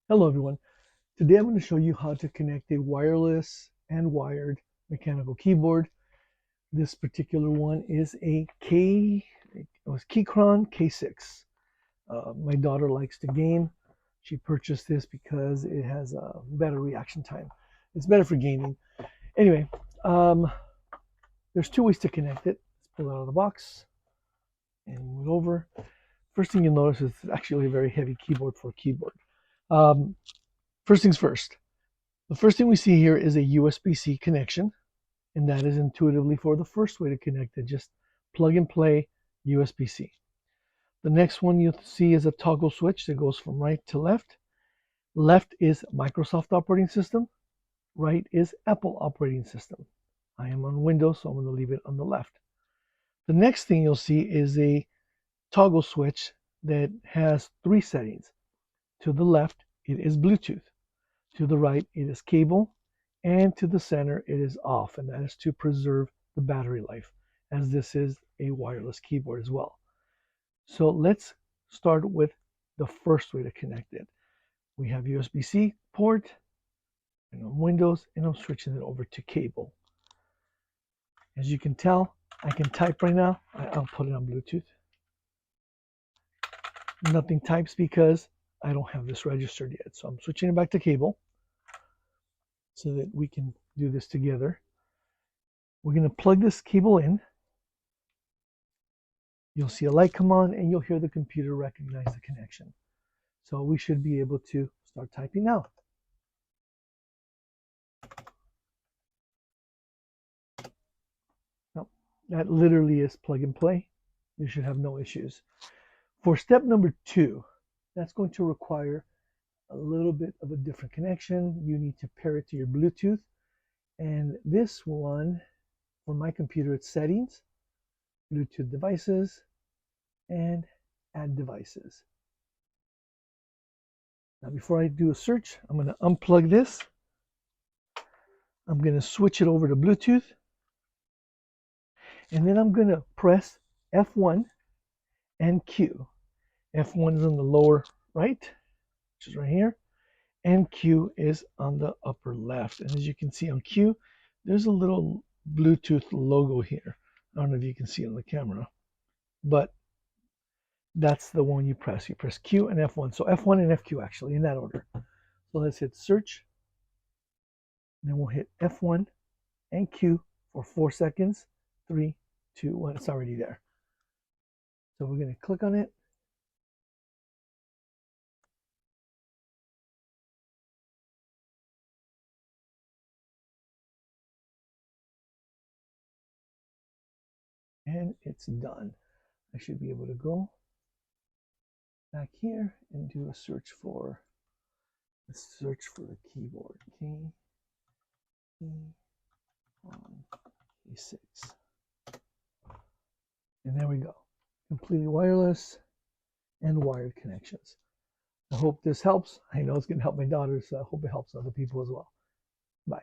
Hello everyone. Today I'm going to show you how to connect a wireless and wired mechanical keyboard. This particular one is it was Keychron K6. My daughter likes to game. She purchased this because it has a better reaction time. It's better for gaming. Anyway, um, there's two ways to connect it. Let's pull it out of the box and move it over. First thing you'll notice is it's actually a very heavy keyboard for a keyboard. Um, First things first. The first thing we see here is a USB-C connection, and that is intuitively for the first way to connect it. Just plug and play USB-C. The next one you'll see is a toggle switch that goes from right to left. Left is Microsoft operating system. Right is Apple operating system. I am on Windows, so I'm going to leave it on the left. The next thing you'll see is a toggle switch that has three settings. To the left, it is Bluetooth. To the right, it is cable, and to the center, it is off, and that is to preserve the battery life, as this is a wireless keyboard as well. So let's start with the first way to connect it. We have USB-C port, and on Windows, and I'm switching it over to cable. As you can tell, I can type right now. I'll put it on Bluetooth. Nothing types because I don't have this registered yet, so I'm switching it back to cable so that we can do this together. We're going to plug this cable in. You'll see a light come on and you'll hear the computer recognize the connection. So we should be able to start typing now. Now, that literally is plug and play. You should have no issues. For step number 2, that's going to require a little bit of a different connection. You need to pair it to your Bluetooth. And this one, for my computer, it's settings, Bluetooth devices, and add devices. Now, before I do a search, I'm going to unplug this. I'm going to switch it over to Bluetooth. And then I'm going to press F1 and Q. F1 is on the lower right, which is right here, and Q is on the upper left. And as you can see on Q, there's a little Bluetooth logo here. I don't know if you can see it on the camera, but that's the one you press. You press Q and F1. So F1 and FQ actually in that order. So let's hit search. And then we'll hit F1 and Q for 4 seconds. 3, 2, 1. It's already there. So we're going to click on it. And it's done. I should be able to go back here and do a search for the keyboard. Key on K6. And there we go. Completely wireless and wired connections. I hope this helps. I know it's going to help my daughter, so I hope it helps other people as well. Bye.